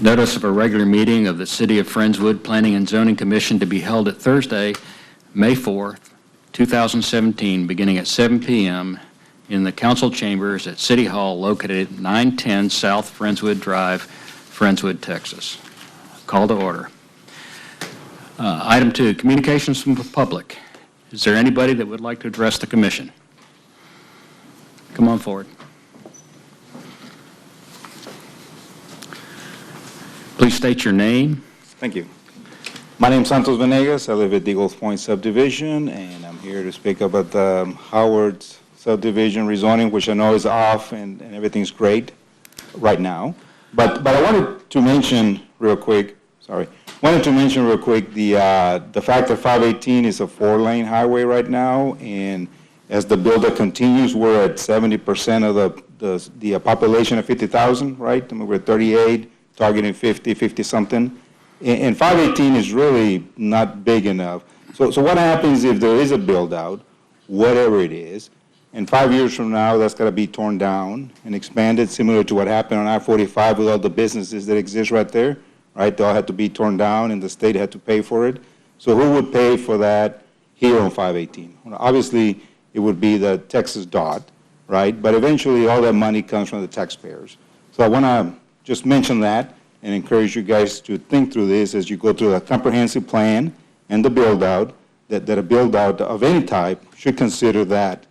Notice of a regular meeting of the City of Friendswood Planning and Zoning Commission to be held at Thursday, May 4th, 2017, beginning at 7 p.m. in the council chambers at City Hall located at 910 South Friendswood Drive, Friendswood, Texas. Call to order. Item 2, communications from the public. Is there anybody that would like to address the commission? Come on forward. Please state your name. Thank you. My name is Santos Venegas. I live at Eagles Point subdivision, and I'm here to speak about the Howard's subdivision rezoning, which I know is off and everything's great right now. But I wanted to mention real quick, the fact that 518 is a 4-lane highway right now, and as the builder continues, we're at 70% of the population of 50,000, right? I mean, we're at 38, targeting 50-something. And 518 is really not big enough. So what happens if there is a build-out, whatever it is, and 5 years from now, that's got to be torn down and expanded, similar to what happened on I-45 with all the businesses that exist right there, right? They all had to be torn down, and the state had to pay for it. So who would pay for that here on 518? Well, obviously, it would be the Texas DOT, right? But eventually, all that money comes from the taxpayers. So I want to just mention that and encourage you guys to think through this as you go through a comprehensive plan and the build-out, that a build-out of any type should consider that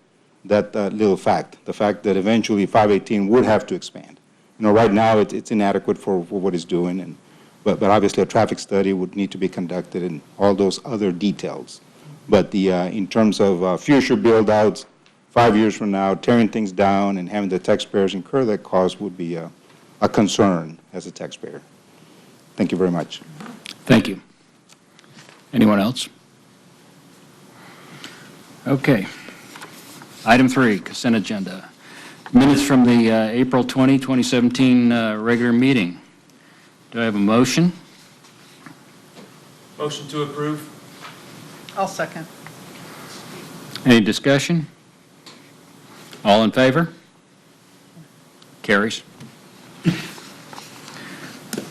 little fact, the fact that eventually 518 would have to expand. You know, right now it's inadequate for what it's doing, but obviously a traffic study would need to be conducted and all those other details. But in terms of future build-outs, 5 years from now, tearing things down and having the taxpayers incur that cost would be a concern as a taxpayer. Thank you very much. Thank you. Anyone else? Okay. Item 3, consent agenda. Minutes from the April 20, 2017 regular meeting. Do I have a motion? Motion to approve. I'll second. Any discussion? All in favor? Carries.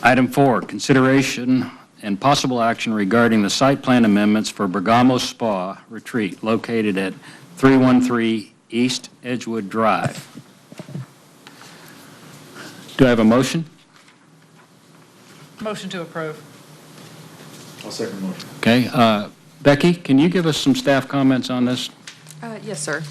Item 4, consideration and possible action regarding the site plan amendments for Bergamo Spa Retreat located at 313 East Edgewood Drive. Do I have a motion? Motion to approve. I'll second the motion. Okay. Becky, can you give us some staff comments on this? Yes, sir.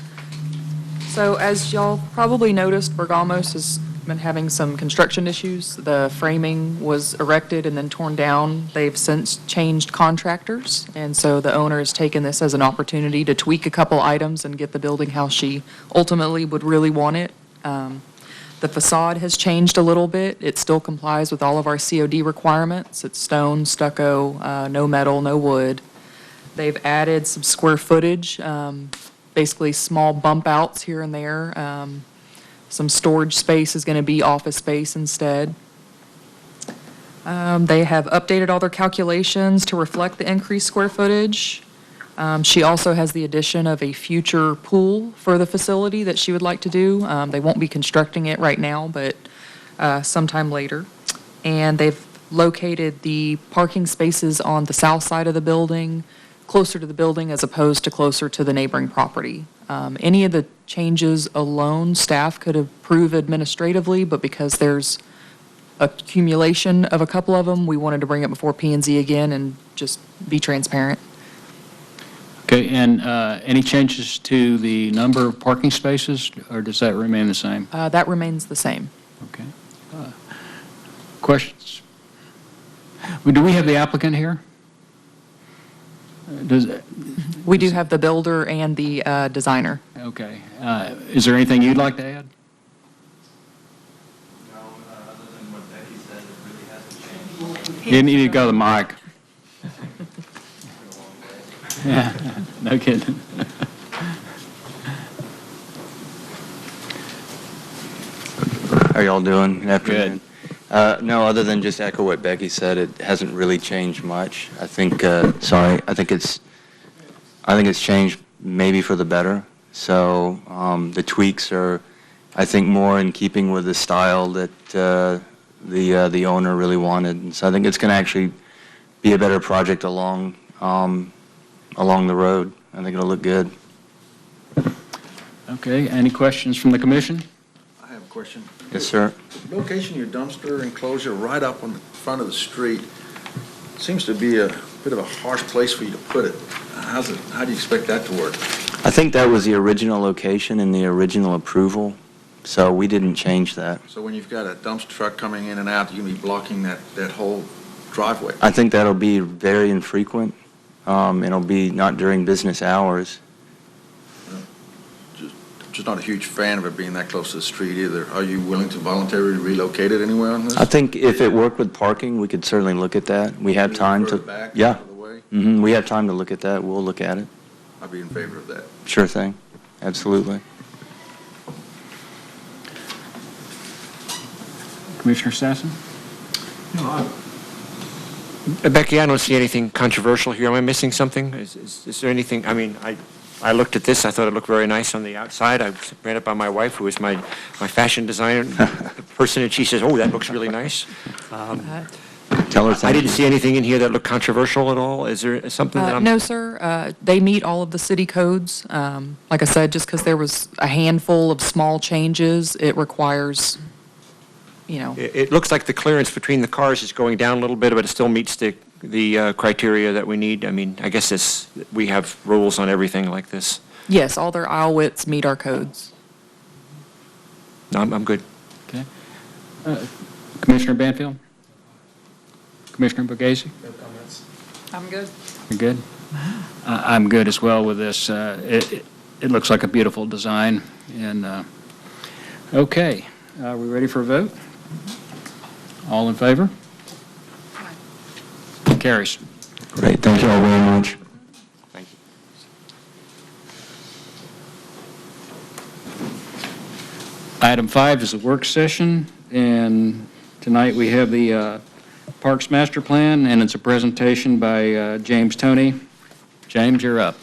So as y'all probably noticed, Bergamos has been having some construction issues. The framing was erected and then torn down. They've since changed contractors, and so the owner has taken this as an opportunity to tweak a couple items and get the building how she ultimately would really want it. The facade has changed a little bit. It still complies with all of our COD requirements. It's stone, stucco, no metal, no wood. They've added some square footage, basically small bump outs here and there. Some storage space is going to be office space instead. They have updated all their calculations to reflect the increased square footage. She also has the addition of a future pool for the facility that she would like to do. They won't be constructing it right now, but sometime later. And they've located the parking spaces on the south side of the building, closer to the building as opposed to closer to the neighboring property. Any of the changes alone, staff could approve administratively, but because there's accumulation of a couple of them, we wanted to bring it before P&Z again and just be transparent. Okay, and any changes to the number of parking spaces, or does that remain the same? That remains the same. Okay. Questions? Well, do we have the applicant here? We do have the builder and the designer. Okay. Is there anything you'd like to add? No, other than what Becky said, it really hasn't changed. You need to go to the mic. Yeah, no kidding. How are y'all doing? Good afternoon. Good. No, other than just echo what Becky said, it hasn't really changed much. I think, I think it's changed maybe for the better. So the tweaks are, I think, more in keeping with the style that the owner really wanted. And so I think it's going to actually be a better project along the road. I think it'll look good. Okay, any questions from the commission? I have a question. Yes, sir. Location of your dumpster enclosure right up on the front of the street seems to be a bit of a harsh place for you to put it. How do you expect that to work? I think that was the original location in the original approval, so we didn't change that. So when you've got a dumpster truck coming in and out, you're going to be blocking that whole driveway. I think that'll be very infrequent. It'll be not during business hours. Just not a huge fan of it being that close to the street either. Are you willing to voluntarily relocate it anywhere on this? I think if it worked with parking, we could certainly look at that. We have time to. Further back, Yeah. out of the way? We have time to look at that. We'll look at it. I'd be in favor of that. Sure thing. Absolutely. Commissioner Sassen? Becky, I don't see anything controversial here. Am I missing something? Is there anything, I mean, I looked at this, I thought it looked very nice on the outside. I ran it by my wife, who is my fashion designer person, and she says, oh, that looks really nice. Tell her I thank didn't you. see anything in here that looked controversial at all. Is there something that I'm... No, sir. They meet all of the city codes. Like I said, just because there was a handful of small changes, it requires, It looks like the clearance between the cars is going down a little bit, but it still meets the criteria that we need. I mean, I guess we have rules on everything like this. yes, all their aisle widths meet our codes. No, I'm good. Okay. Commissioner Banfield? Commissioner Borghese? I'm good. You're good? I'm good as well with this. It looks like a beautiful design. And, okay, are we ready for a vote? All in favor? Carries. Great. Thank you all very much. Thank you. Item 5 is a work session, and tonight we have the Parks Master Plan, and it's a presentation by James Toney. James, you're up.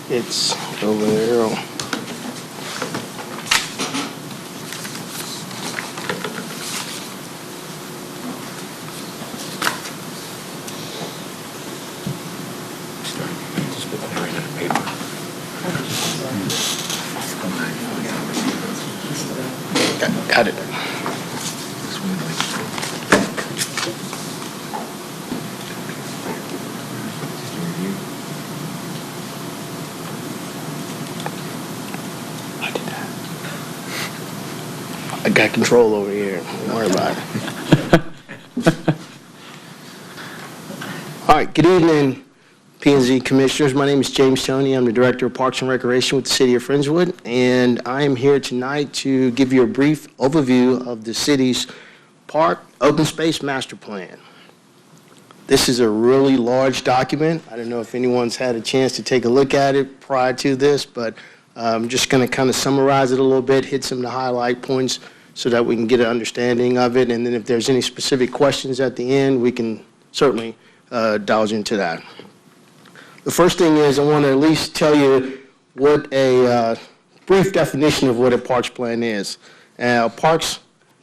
It's over there. Got it. I got control over here. Don't worry about it. All right, good evening, P&Z Commissioners. My name is James Toney. I'm the Director of Parks and Recreation with the City of Friendswood, and I am here tonight to give you a brief overview of the city's Park Open Space Master Plan. This is a really large document. I don't know if anyone's had a chance to take a look at it prior to this, but I'm just going to kind of summarize it a little bit, hit some of the highlight points so that we can get an understanding of it, and then if there's any specific questions at the end, we can certainly divulge into that. The first thing is I want to at least tell you what a brief definition of what a parks plan is. Parks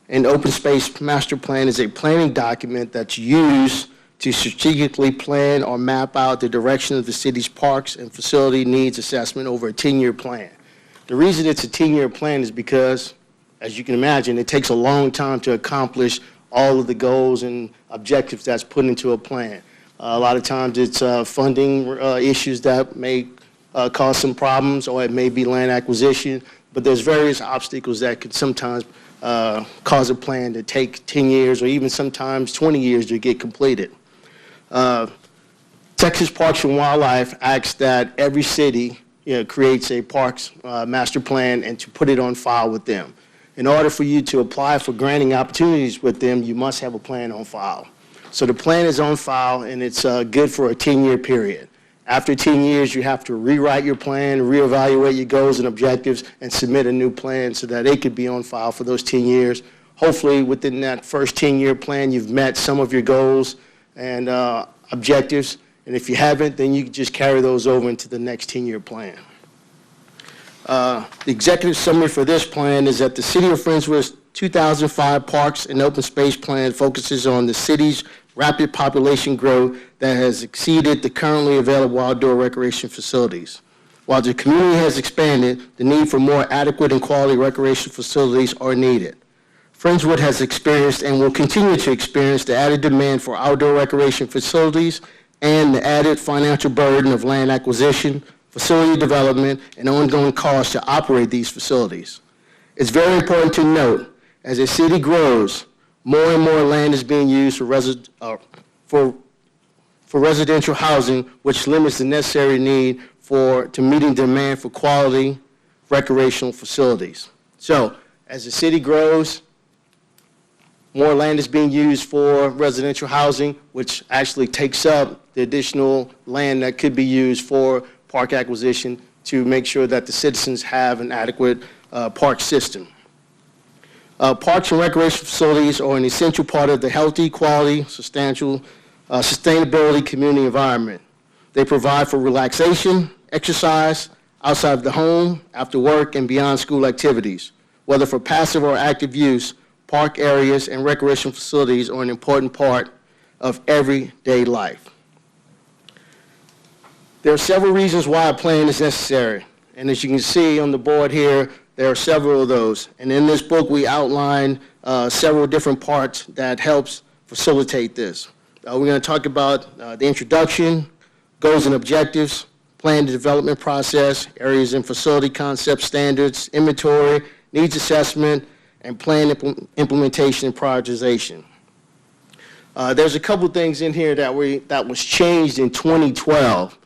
and Open Space Master Plan is a planning document that's used to strategically plan or map out the direction of the city's parks and facility needs assessment over a 10-year plan. The reason it's a 10-year plan is because, as you can imagine, it takes a long time to accomplish all of the goals and objectives that's put into a plan. A lot of times it's funding issues that may cause some problems, or it may be land acquisition, but there's various obstacles that could sometimes cause a plan to take 10 years or even sometimes 20 years to get completed. Texas Parks and Wildlife asks that every city creates a parks master plan and to put it on file with them. In order for you to apply for granting opportunities with them, you must have a plan on file. So the plan is on file, and it's good for a 10-year period. After 10 years, you have to rewrite your plan, reevaluate your goals and objectives, and submit a new plan so that it could be on file for those 10 years. Hopefully, within that first 10-year plan, you've met some of your goals and objectives, And if you haven't, then you can just carry those over into the next 10-year plan. The executive summary for this plan is that the City of Friendswood's 2005 Parks and Open Space Plan focuses on the city's rapid population growth that has exceeded the currently available outdoor recreation facilities. While the community has expanded, the need for more adequate and quality recreation facilities are needed. Friendswood has experienced and will continue to experience the added demand for outdoor recreation facilities and the added financial burden of land acquisition, facility development, and ongoing costs to operate these facilities. It's very important to note, as a city grows, more and more land is being used for residential housing, which limits the necessary need to meeting demand for quality recreational facilities. So, as the city grows, more land is being used for residential housing, which actually takes up the additional land that could be used for park acquisition to make sure that the citizens have an adequate park system. Parks and recreation facilities are an essential part of the healthy, quality, sustainability community environment. They provide for relaxation, exercise, outside of the home, after work, and beyond school activities. Whether for passive or active use, park areas and recreation facilities are an important part of everyday life. There are several reasons why a plan is necessary, and as you can see on the board here, there are several of those. And in this book, we outline several different parts that helps facilitate this. We're going to talk about the introduction, goals and objectives, plan and development process, areas and facility concept standards, inventory, needs assessment, and plan implementation and prioritization. There's a couple things in here that was changed in 2012.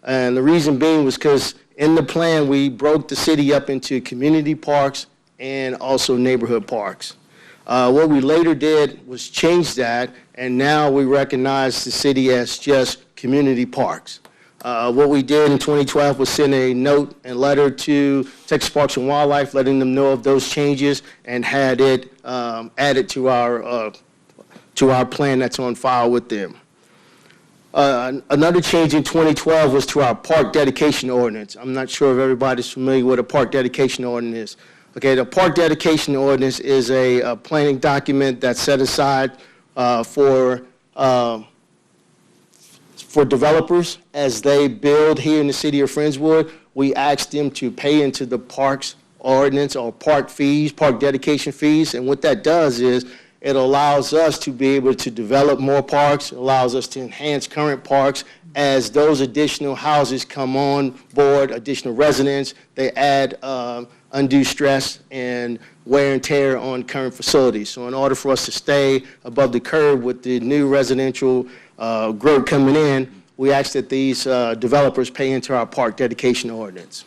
And the reason being was because in the plan, we broke the city up into community parks and also neighborhood parks. What we later did was change that, and now we recognize the city as just community parks. What we did in 2012 was send a note and letter to Texas Parks and Wildlife, letting them know of those changes, and had it added to our plan that's on file with them. Another change in 2012 was to our park dedication ordinance. I'm not sure if everybody's familiar with a park dedication ordinance is. Okay, the park dedication ordinance is a planning document that's set aside for developers as they build here in the city of Friendswood. We ask them to pay into the parks ordinance or park fees, park dedication fees, and what that does is it allows us to be able to develop more parks, allows us to enhance current parks. As those additional houses come on board, additional residents, they add undue stress and wear and tear on current facilities. So in order for us to stay above the curve with the new residential growth coming in, we ask that these developers pay into our park dedication ordinance.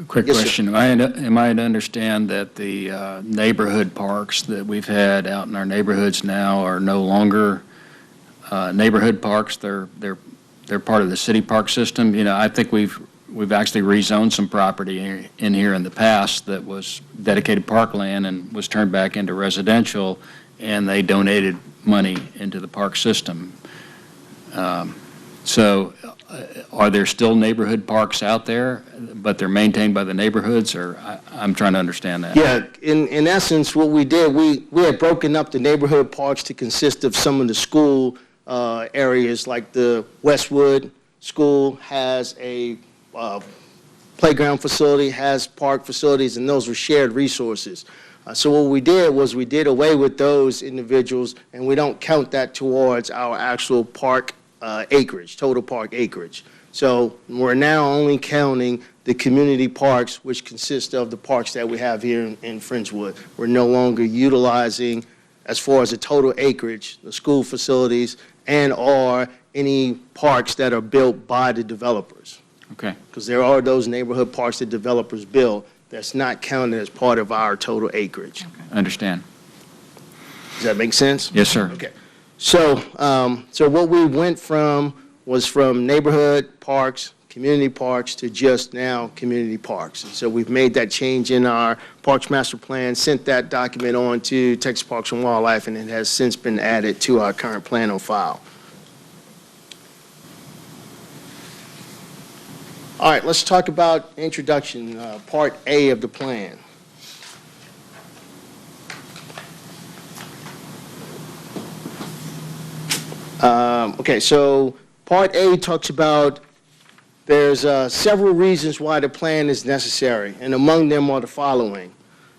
Quick Yes, sir. question. Am I to understand that the neighborhood parks that we've had out in our neighborhoods now are no longer neighborhood parks? They're part of the city park system. You know, I think we've actually rezoned some property in here in the past that was dedicated parkland and was turned back into residential, and they donated money into the park system. So are there still neighborhood parks out there, but they're maintained by the neighborhoods, or I'm trying to understand that? Yeah, in essence, what we did, we had broken up the neighborhood parks to consist of some of the school areas, like the Westwood School has a playground facility, has park facilities, and those were shared resources. So what we did was we did away with those individuals, and we don't count that towards our actual park acreage, total park acreage. So we're now only counting the community parks, which consist of the parks that we have here in Friendswood. We're no longer utilizing, as far as the total acreage, the school facilities and/or any parks that are built by the developers. Okay. Because there are those neighborhood parks that developers build that's not counted as part of our total acreage. I understand. Does that make sense? Yes, sir. Okay. So what we went from was from neighborhood parks, community parks, to just now community parks. And so we've made that change in our Parks Master Plan, sent that document on to Texas Parks and Wildlife, and it has since been added to our current plan on file. All right, let's talk about introduction, Part A of the plan. Okay, so Part A talks about there's several reasons why the plan is necessary, and among them are the following.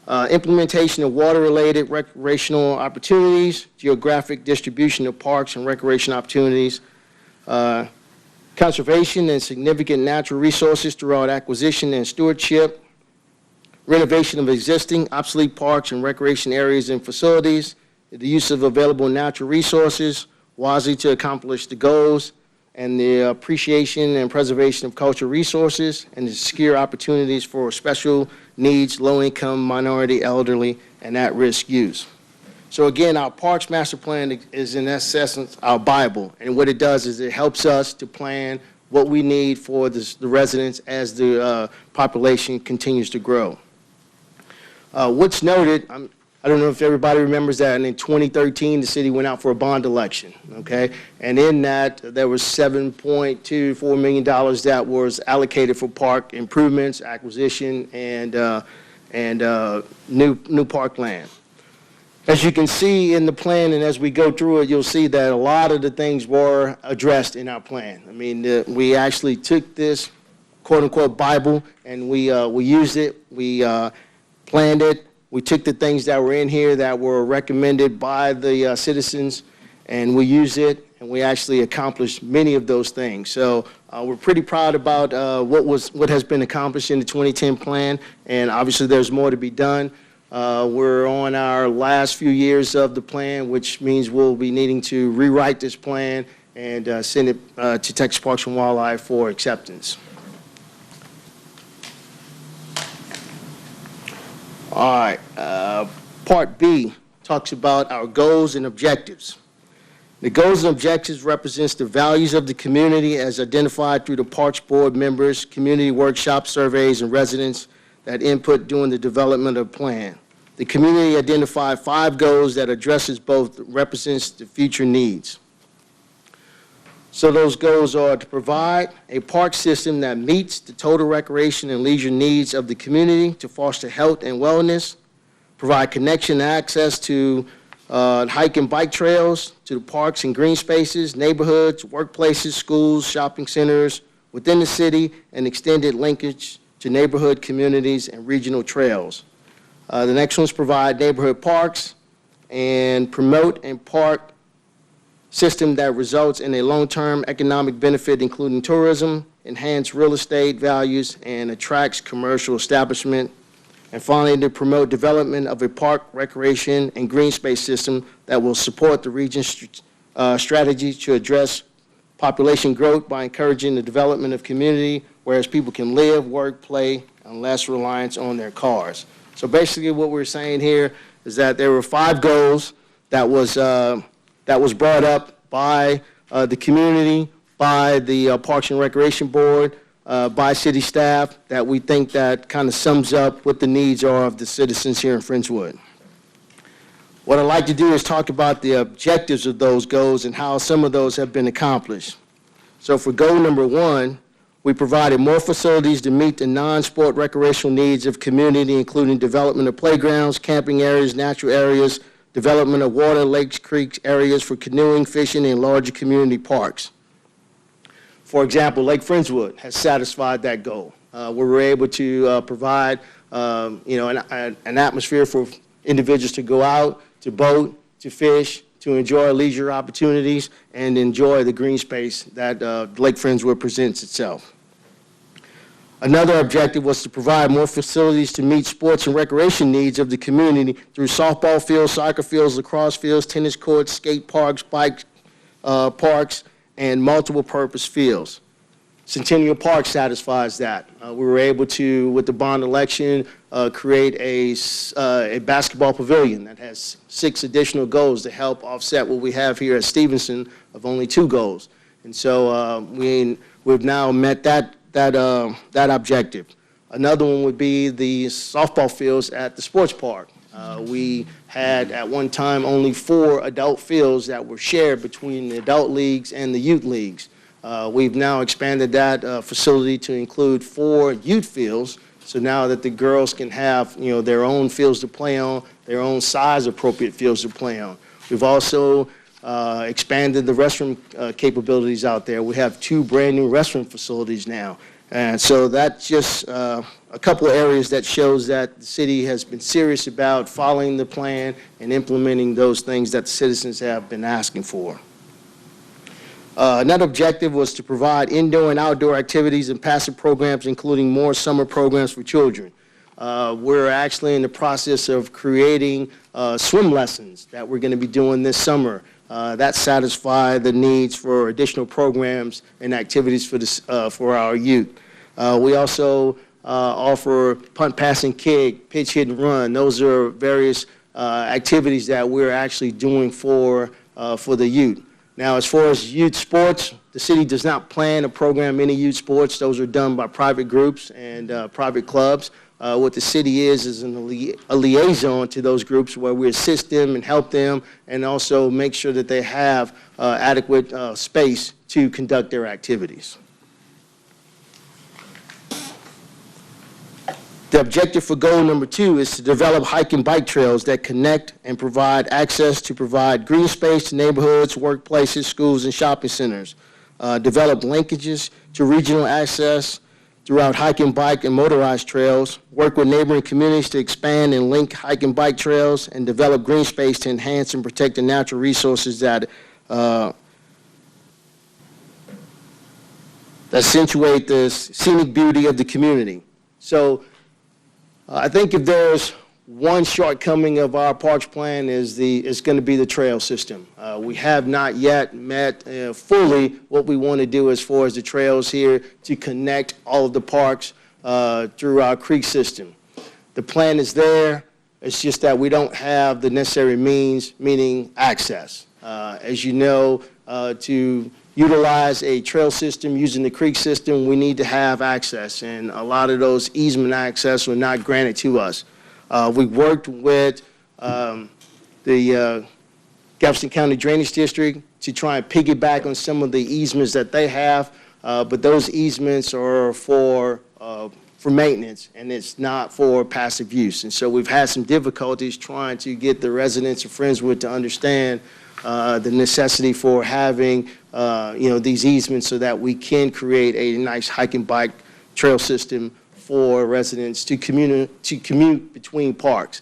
Implementation of water-related recreational opportunities, geographic distribution of parks and recreation opportunities, conservation and significant natural resources throughout acquisition and stewardship, renovation of existing obsolete parks and recreation areas and facilities, the use of available natural resources wisely to accomplish the goals, and the appreciation and preservation of cultural resources, and to secure opportunities for special needs, low-income, minority, elderly, and at-risk use. So again, our Parks Master Plan is in essence our Bible, and what it does is it helps us to plan what we need for the residents as the population continues to grow. What's noted, I don't know if everybody remembers that, and in 2013, the city went out for a bond election, okay? And in that, there was $7.24 million that was allocated for park improvements, acquisition, and new parkland. As you can see in the plan, and as we go through it, you'll see that a lot of the things were addressed in our plan. I mean, we actually took this quote-unquote Bible, and we used it, we planned it, we took the things that were in here that were recommended by the citizens, and we used it, and we actually accomplished many of those things. So we're pretty proud about what has been accomplished in the 2010 plan, and obviously there's more to be done. We're on our last few years of the plan, which means we'll be needing to rewrite this plan and send it to Texas Parks and Wildlife for acceptance. All right, Part B talks about our goals and objectives. The goals and objectives represents the values of the community as identified through the Parks Board members, community workshops, surveys, and residents that input during the development of the plan. The community identified 5 goals that addresses both, represents the future needs. So those goals are to provide a park system that meets the total recreation and leisure needs of the community to foster health and wellness, provide connection and access to hike and bike trails, to the parks and green spaces, neighborhoods, workplaces, schools, shopping centers within the city, and extended linkage to neighborhood communities and regional trails. The next one is provide neighborhood parks and promote a park system that results in a long-term economic benefit, including tourism, enhanced real estate values, and attracts commercial establishment. And finally, to promote development of a park, recreation, and green space system that will support the region's strategy to address population growth by encouraging the development of community, whereas people can live, work, play, and less reliance on their cars. So basically what we're saying here is that there were 5 goals that was brought up by the community, by the Parks and Recreation Board, by city staff, that we think that kind of sums up what the needs are of the citizens here in Friendswood. What I'd like to do is talk about the objectives of those goals and how some of those have been accomplished. So for goal number 1, we provided more facilities to meet the non-sport recreational needs of community, including development of playgrounds, camping areas, natural areas, development of water, lakes, creeks, areas for canoeing, fishing, and larger community parks. For example, Lake Friendswood has satisfied that goal. We were able to provide an atmosphere for individuals to go out, to boat, to fish, to enjoy leisure opportunities, and enjoy the green space that Lake Friendswood presents itself. Another objective was to provide more facilities to meet sports and recreation needs of the community through softball fields, soccer fields, lacrosse fields, tennis courts, skate parks, bike parks, and multiple purpose fields. Centennial Park satisfies that. We were able to, with the bond election, create a basketball pavilion that has 6 additional goals to help offset what we have here at Stevenson of only 2 goals. And so we've now met that objective. Another one would be the softball fields at the sports park. We had at one time only 4 adult fields that were shared between the adult leagues and the youth leagues. We've now expanded that facility to include 4 youth fields, so now that the girls can have, their own fields to play on, their own size-appropriate fields to play on. We've also expanded the restroom capabilities out there. We have 2 brand-new restroom facilities now. And so that's just a couple of areas that shows that the city has been serious about following the plan and implementing those things that the citizens have been asking for. Another objective was to provide indoor and outdoor activities and passive programs, including more summer programs for children. We're actually in the process of creating swim lessons that we're going to be doing this summer. That satisfy the needs for additional programs and activities for our youth. We also offer punt, pass, and kick, pitch, hit, and run. Those are various activities that we're actually doing for the youth. Now, as far as youth sports, the city does not plan or program any youth sports. Those are done by private groups and private clubs. What the city is a liaison to those groups where we assist them and help them and also make sure that they have adequate space to conduct their activities. The objective for goal number 2 is to develop hike and bike trails that connect and provide access to provide green space to neighborhoods, workplaces, schools, and shopping centers. Develop linkages to regional access throughout hike and bike and motorized trails. Work with neighboring communities to expand and link hike and bike trails, and develop green space to enhance and protect the natural resources that accentuate the scenic beauty of the community. So I think if there's one shortcoming of our parks plan is going to be the trail system. We have not yet met fully what we want to do as far as the trails here to connect all of the parks through our creek system. The plan is there. It's just that we don't have the necessary means, meaning access. As you know, to utilize a trail system using the creek system, we need to have access, and a lot of those easement access were not granted to us. We worked with the Galveston County Drainage District to try and piggyback on some of the easements that they have, but those easements are for maintenance, and it's not for passive use. And so we've had some difficulties trying to get the residents of Friendswood to understand the necessity for having these easements so that we can create a nice hike and bike trail system for residents to commute between parks.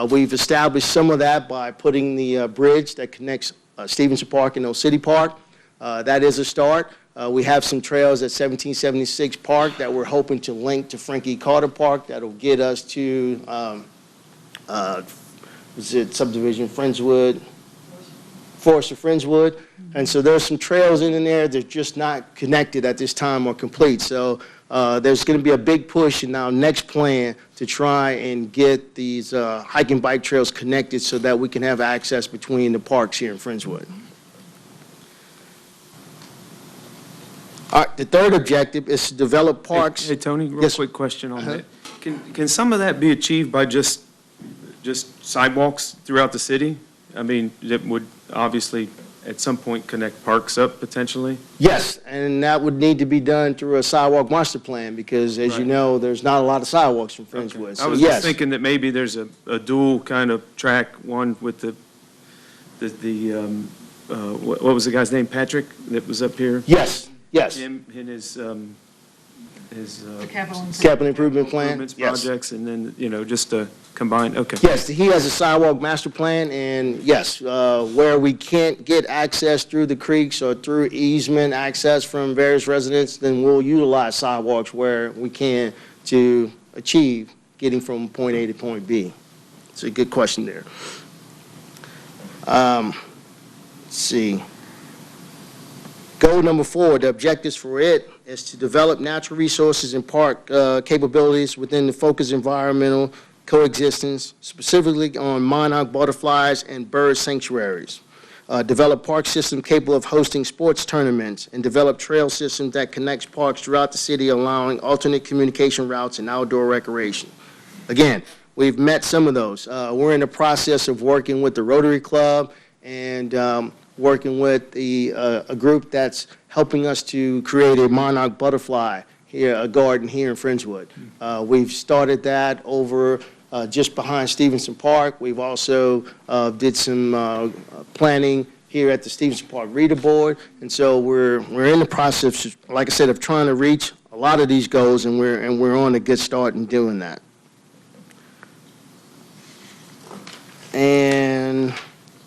We've established some of that by putting the bridge that connects Stevenson Park and Old City Park. That is a start. We have some trails at 1776 Park that we're hoping to link to Frankie Carter Park that'll get us to, subdivision Friendswood, Forest of Friendswood. And so there's some trails in there that are just not connected at this time or complete. So there's going to be a big push in our next plan to try and get these hike and bike trails connected so that we can have access between the parks here in Friendswood. All right, the third objective is to develop parks. Hey, Tony, real Yes. quick question on that. Can some of that be achieved by just sidewalks throughout the city? I mean, that would obviously at some point connect parks up potentially? Yes, and that would need to be done through a sidewalk master plan because, as you Right. know, there's not a lot of sidewalks in Okay. Friendswood. I So was yes, just thinking that maybe there's a dual kind of track, one with what was the guy's name, Patrick, that was up here? yes, yes. Him and his Capital improvement plan. improvements Yes. projects, and then, just to combine, okay. Yes, he has a sidewalk master plan, and yes, where we can't get access through the creeks or through easement access from various residents, then we'll utilize sidewalks where we can to achieve getting from point A to point B. It's a good question there. Let's see. Goal number 4, the objectives for it is to develop natural resources and park capabilities within the focused environmental coexistence, specifically on monarch butterflies and bird sanctuaries. Develop park system capable of hosting sports tournaments, and develop trail systems that connects parks throughout the city, allowing alternate communication routes and outdoor recreation. Again, we've met some of those. We're in the process of working with the Rotary Club, and working with a group that's helping us to create a monarch butterfly here, a garden here in Friendswood. We've started that over just behind Stevenson Park. We've also did some planning here at the Stevenson Park Reader Board, and so we're in the process, like I said, of trying to reach a lot of these goals, and we're on a good start in doing that. And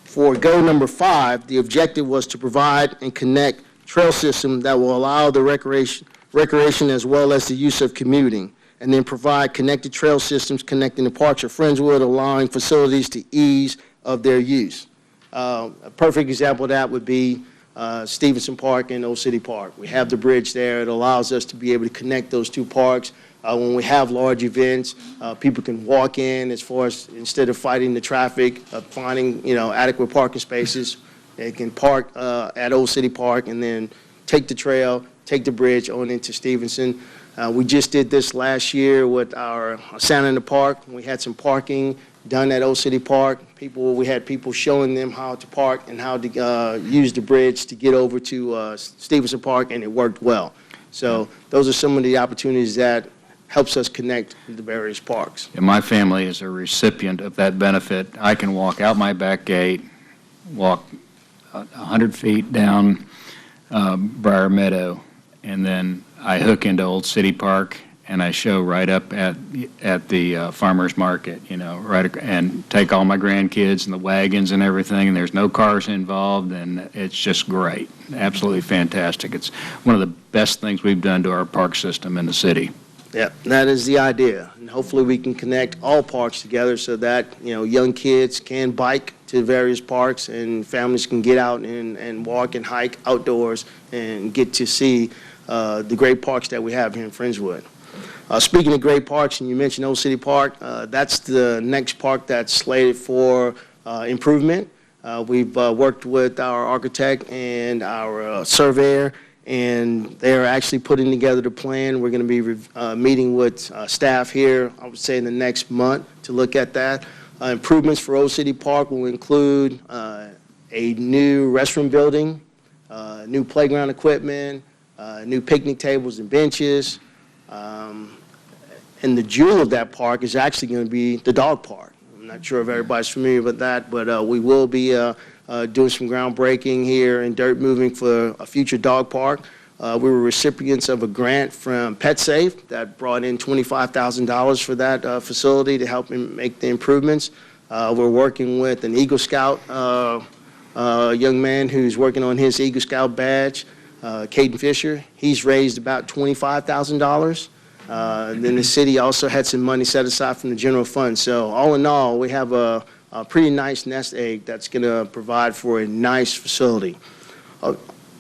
for goal number 5, the objective was to provide and connect trail system that will allow the recreation as well as the use of commuting, and then provide connected trail systems connecting the parks of Friendswood, allowing facilities to ease of their use. A perfect example of that would be Stevenson Park and Old City Park. We have the bridge there. It allows us to be able to connect those two parks. When we have large events, people can walk in as far as, instead of fighting the traffic, finding, adequate parking spaces. They can park at Old City Park and then take the trail, take the bridge on into Stevenson. We just did this last year with our Santa in the Park. We had some parking done at Old City Park. We had people showing them how to park and how to use the bridge to get over to Stevenson Park, and it worked well. So those are some of the opportunities that helps us connect the various parks. And my family is a recipient of that benefit. I can walk out my back gate, walk 100 feet down Briar Meadow, and then I hook into Old City Park, and I show right up at the farmer's market, and take all my grandkids and the wagons and everything, and there's no cars involved, and it's just great. Absolutely fantastic. It's one of the best things we've done to our park system in the city. Yeah, that is the idea. And hopefully we can connect all parks together so that, young kids can bike to various parks and families can get out and walk and hike outdoors and get to see the great parks that we have here in Friendswood. Speaking of great parks, and you mentioned Old City Park, that's the next park that's slated for improvement. We've worked with our architect and our surveyor, and they're actually putting together the plan. We're going to be meeting with staff here, I would say in the next month, to look at that. Improvements for Old City Park will include a new restroom building, new playground equipment, new picnic tables and benches. And the jewel of that park is actually going to be the dog park. I'm not sure if everybody's familiar with that, but we will be doing some groundbreaking here and dirt moving for a future dog park. We were recipients of a grant from PetSafe that brought in $25,000 for that facility to help make the improvements. We're working with an Eagle Scout young man who's working on his Eagle Scout badge, Caden Fisher. He's raised about $25,000. Then the city also had some money set aside from the general fund. So all in all, we have a pretty nice nest egg that's going to provide for a nice facility.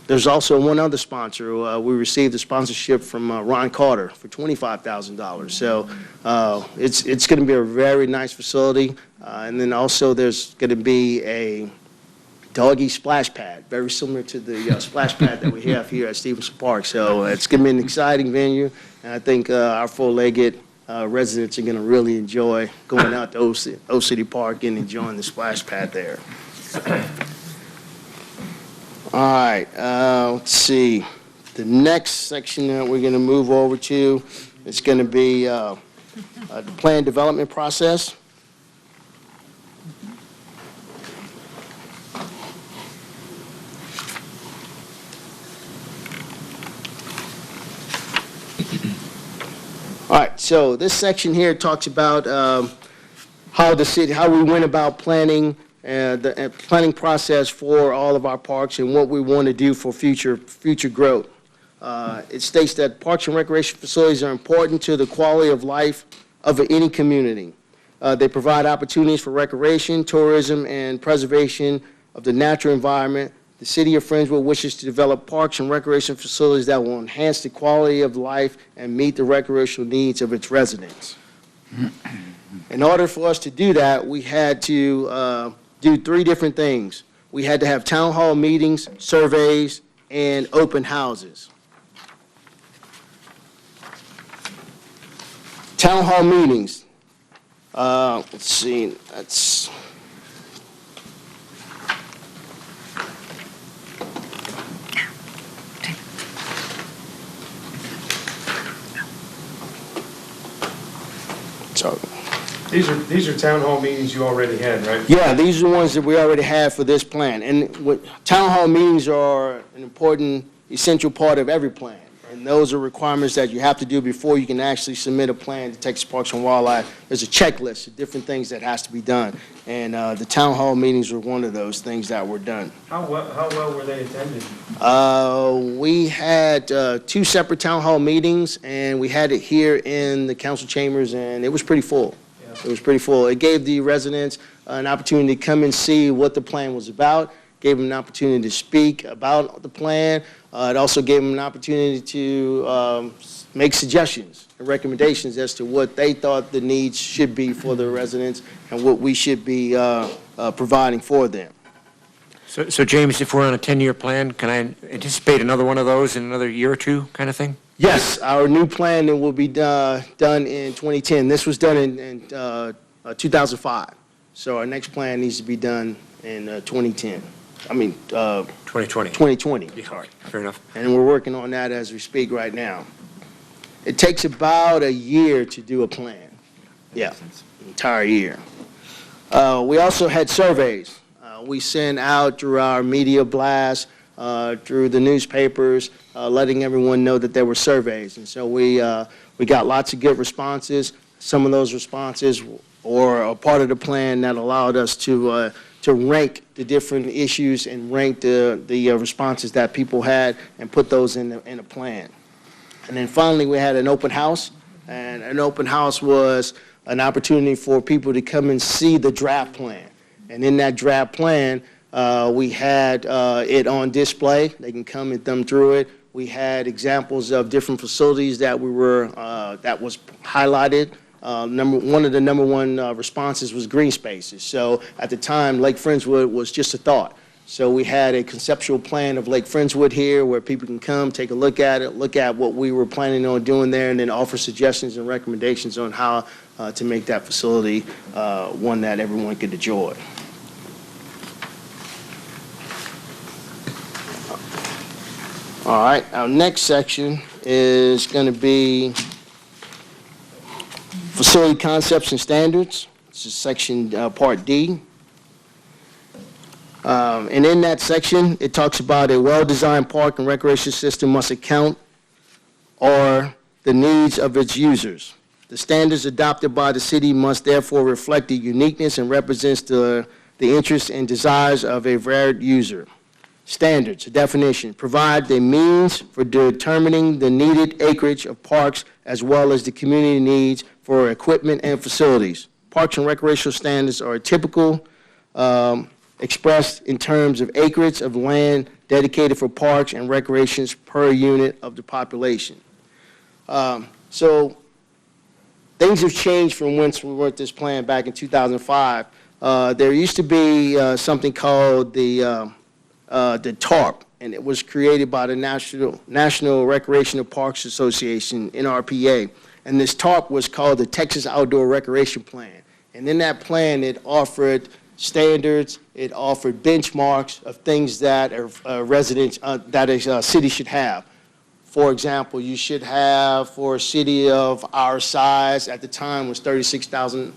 There's also one other sponsor. We received a sponsorship from Ron Carter for $25,000. So it's going to be a very nice facility. And then also there's going to be a doggy splash pad, very similar to the splash pad that we have here at Stevenson Park. So it's going to be an exciting venue, and I think our four-legged residents are going to really enjoy going out to Old City Park and enjoying the splash pad there. All right, let's see. The next section that we're going to move over to is going to be the plan development process. All right, so this section here talks about how we went about planning the planning process for all of our parks and what we want to do for future growth. It states that parks and recreation facilities are important to the quality of life of any community. They provide opportunities for recreation, tourism, and preservation of the natural environment. The City of Friendswood wishes to develop parks and recreation facilities that will enhance the quality of life and meet the recreational needs of its residents. In order for us to do that, we had to do 3 different things. We had to have town hall meetings, surveys, and open houses. Town hall meetings. Let's see, that's... So, These are town hall meetings you already had, right? yeah, these are the ones that we already have for this plan. And town hall meetings are an important, essential part of every plan. And those are requirements that you have to do before you can actually submit a plan to Texas Parks and Wildlife. There's a checklist of different things that has to be done. And the town hall meetings were one of those things that were done. How well were they attended? We had 2 separate town hall meetings, and we had it here in the council chambers, and it was pretty full. It was pretty full. It gave the residents an opportunity to come and see what the plan was about, gave them an opportunity to speak about the plan. It also gave them an opportunity to make suggestions and recommendations as to what they thought the needs should be for the residents and what we should be providing for them. So James, if we're on a 10-year plan, can I anticipate another one of those in another year or two kind of thing? Yes, our new plan that will be done in 2010. This was done in 2005. So our next plan needs to be done in 2010. I mean, 2020. 2020. Yeah, all right, fair enough. And we're working on that as we speak right now. It takes about a year to do a plan. Yeah, entire year. We also had surveys. We sent out through our media blast, through the newspapers, letting everyone know that there were surveys. And so we got lots of good responses. Some of those responses were a part of the plan that allowed us to rank the different issues and rank the responses that people had and put those in a plan. And then finally, we had an open house. And an open house was an opportunity for people to come and see the draft plan. And in that draft plan, we had it on display. They can come and thumb through it. We had examples of different facilities that that was highlighted. One of the number one responses was green spaces. So at the time, Lake Friendswood was just a thought. So we had a conceptual plan of Lake Friendswood here where people can come, take a look at it, look at what we were planning on doing there, and then offer suggestions and recommendations on how to make that facility one that everyone could enjoy. All right, our next section is going to be facility concepts and standards. This is section part D. And in that section, it talks about a well-designed park and recreation system must account for the needs of its users. The standards adopted by the city must therefore reflect the uniqueness and represents the interests and desires of a varied user. Standards, a definition, provide the means for determining the needed acreage of parks as well as the community needs for equipment and facilities. Parks and recreational standards are typical expressed in terms of acreage of land dedicated for parks and recreations per unit of the population. So things have changed from when we wrote this plan back in 2005. There used to be something called the TARP, and it was created by the National Recreational Parks Association, NRPA. And this TARP was called the Texas Outdoor Recreation Plan. And in that plan, it offered standards, it offered benchmarks of things that that a city should have. For example, you should have, for a city of our size, at the time was 36,000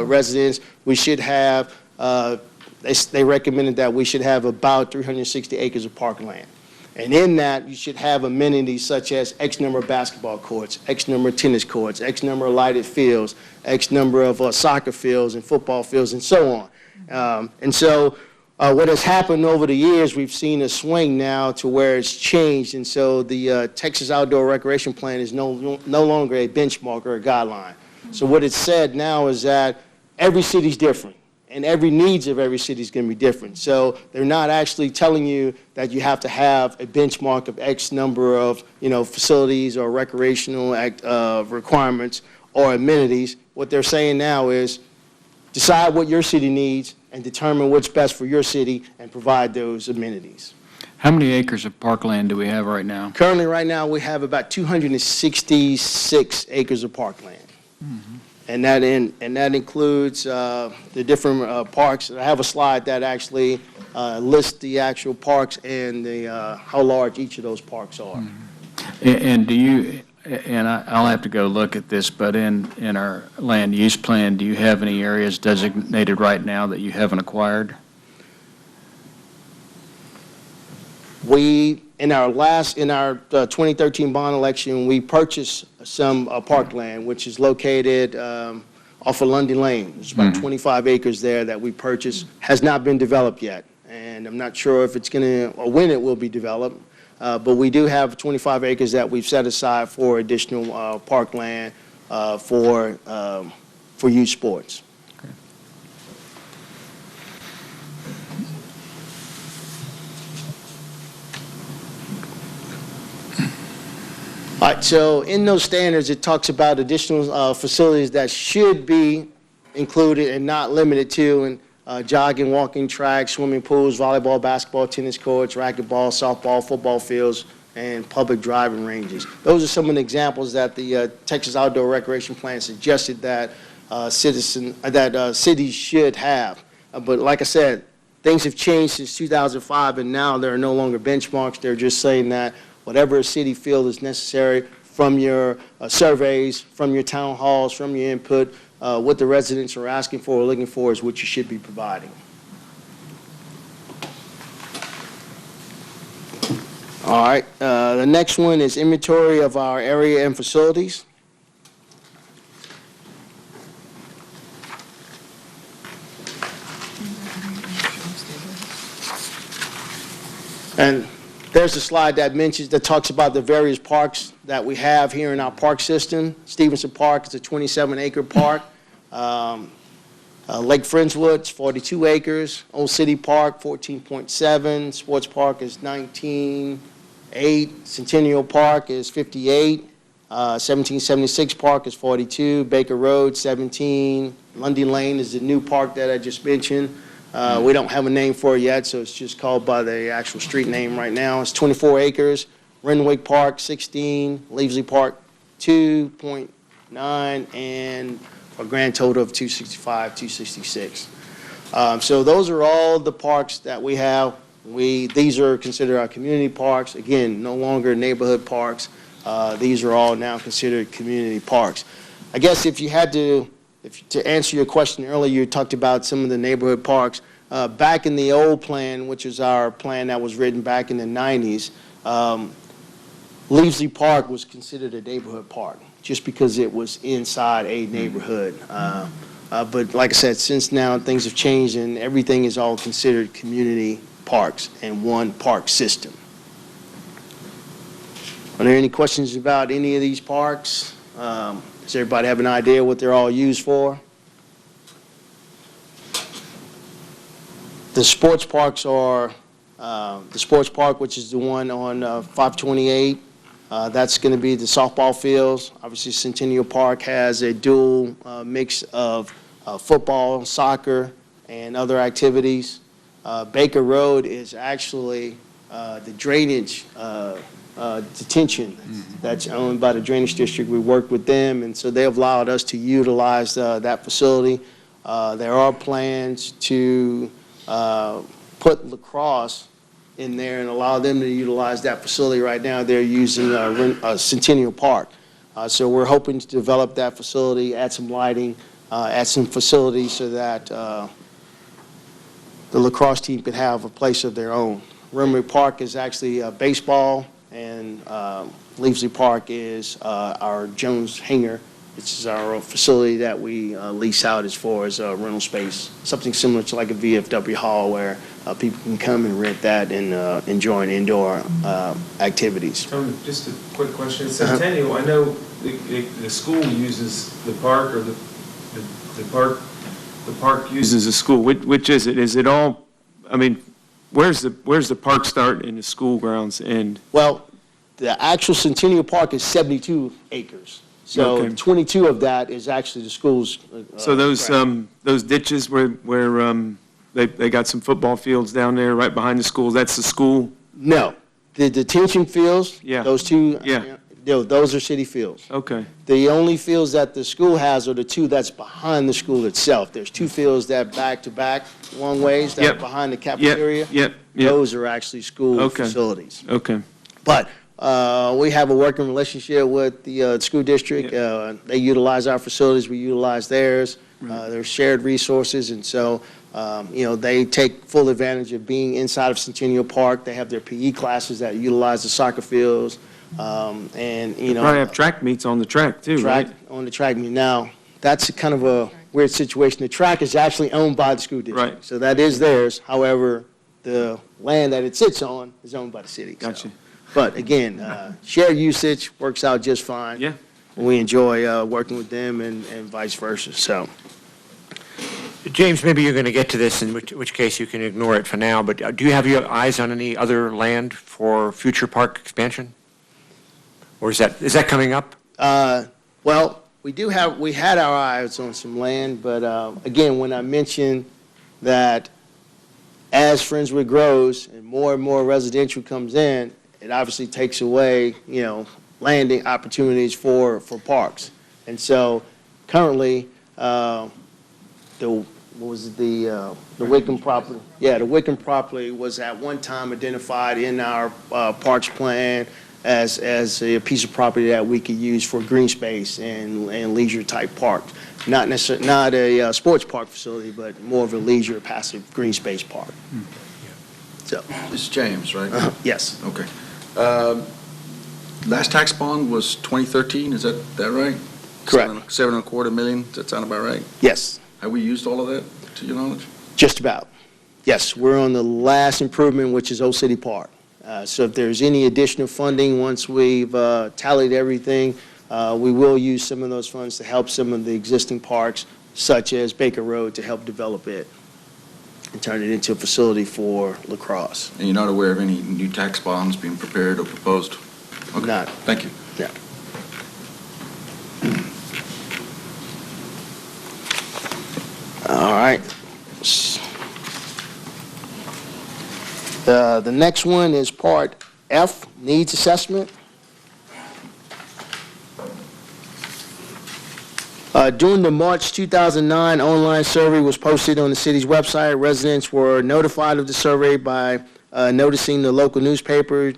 residents, we should have, they recommended that we should have about 360 acres of parkland. And in that, you should have amenities such as X number of basketball courts, X number of tennis courts, X number of lighted fields, X number of soccer fields and football fields, and so on. And so what has happened over the years, we've seen a swing now to where it's changed. And so the Texas Outdoor Recreation Plan is no longer a benchmark or a guideline. So what it's said now is that every city's different. And every needs of every city is going to be different. So they're not actually telling you that you have to have a benchmark of X number of, facilities or recreational requirements or amenities. What they're saying now is decide what your city needs and determine what's best for your city and provide those amenities. How many acres of parkland do we have right now? Currently, right now, we have about 266 acres of parkland. Mm-hmm. And that includes the different parks. I have a slide that actually lists the actual parks and how large each of those parks are. Mm-hmm. And do you, and I'll have to go look at this, but in our land use plan, do you have any areas designated right now that you haven't acquired? We, in our 2013 bond election, we purchased some parkland, which is located off of Lundy Lane. There's about 25 acres there that we purchased, has not been developed yet. And I'm not sure if it's going to, or when it will be developed, but we do have 25 acres that we've set aside for additional parkland for youth sports. All right, so in those standards, it talks about additional facilities that should be included and not limited to, and jogging, walking tracks, swimming pools, volleyball, basketball, tennis courts, racquetball, softball, football fields, and public driving ranges. Those are some of the examples that the Texas Outdoor Recreation Plan suggested that cities should have. But like I said, things have changed since 2005, and now there are no longer benchmarks. They're just saying that whatever a city feels is necessary from your surveys, from your town halls, from your input, what the residents are asking for or looking for is what you should be providing. All right, the next one is inventory of our area and facilities. And there's a slide that talks about the various parks that we have here in our park system. Stevenson Park is a 27-acre park. Lake Friendswood is 42 acres. Old City Park, 14.7. Sports Park is 19.8. Centennial Park is 58. 1776 Park is 42. Baker Road, 17. Lundy Lane is the new park that I just mentioned. We don't have a name for it yet, so it's just called by the actual street name right now. It's 24 acres. Renwick Park, 16. Leavesley Park, 2.9, and a grand total of 265, 266. So those are all the parks that we have. These are considered our community parks. Again, no longer neighborhood parks. These are all now considered community parks. I guess if you had to answer your question earlier, you talked about some of the neighborhood parks. Back in the old plan, which is our plan that was written back in the 90s, Leavesley Park was considered a neighborhood park just because it was inside a neighborhood. But like I said, since now things have changed and everything is all considered community parks and one park system. Are there any questions about any of these parks? Does everybody have an idea what they're all used for? The sports parks are, the sports park, which is the one on 528, that's going to be the softball fields. Obviously, Centennial Park has a dual mix of football, soccer, and other activities. Baker Road is actually the drainage detention that's owned by the Drainage District. We worked with them, and so they have allowed us to utilize that facility. There are plans to put lacrosse in there and allow them to utilize that facility. Right now, they're using Centennial Park. So we're hoping to develop that facility, add some lighting, add some facilities so that the lacrosse team could have a place of their own. Renwick Park is actually baseball, and Leavesley Park is our Jones Hangar. This is our facility that we lease out as far as rental space, something similar to like a VFW hall where people can come and rent that and enjoy indoor activities. Tony, just a quick question. Centennial, I know the school uses the park, or the park uses the school. Which is it? Is it all, I mean, where's the park start and the school grounds end? Well, the actual Centennial Park is 72 acres. So Okay. 22 of that is actually the school's. So those ditches where they got some football fields down there right behind the schools, that's the school? No. The detention fields, Yeah. those two, Yeah. those are city fields. Okay. The only fields that the school has are the two that's behind the school itself. There's two fields that back to back long ways that Yep. are behind the cafeteria. Yep. Those are actually school Okay. facilities. Okay. But we have a working relationship with the school district. They utilize our facilities, we utilize theirs. There's shared resources, and so, they take full advantage of being inside of Centennial Park. They have their PE classes that utilize the soccer fields, and, Probably have track meets on the track, too, right? on the track meet. Now, that's kind of a weird situation. The track is actually owned by the school district. Right. So that is theirs. However, the land that it sits on is owned by the city. so. Gotcha. But again, shared usage works out just fine. Yeah. We enjoy working with them and vice versa, so. James, maybe you're going to get to this, in which case you can ignore it for now, but do you have your eyes on any other land for future park expansion? Or is that coming up? Well, we had our eyes on some land, but again, when I mentioned that as Friendswood grows and more residential comes in, it obviously takes away, landing opportunities for parks. And so currently, the Wickham property, the Wickham property was at one time identified in our parks plan as a piece of property that we could use for green space and leisure type park. Not necessarily, not a sports park facility, but more of a leisure passive green space park. So, This is James, right? yes, Okay. Last tax bond was 2013, is that right? Correct. 7.25 million, does that sound about right? yes. Have we used all of that, to your knowledge? Just about. Yes, we're on the last improvement, which is Old City Park. So if there's any additional funding, once we've tallied everything, we will use some of those funds to help some of the existing parks, such as Baker Road, to help develop it and turn it into a facility for lacrosse. And you're not aware of any new tax bonds being prepared or proposed? Okay. Not. Thank you. Yeah. All right. The next one is Part F, Needs Assessment. During the March 2009 online survey was posted on the city's website, residents were notified of the survey by noticing the local newspaper,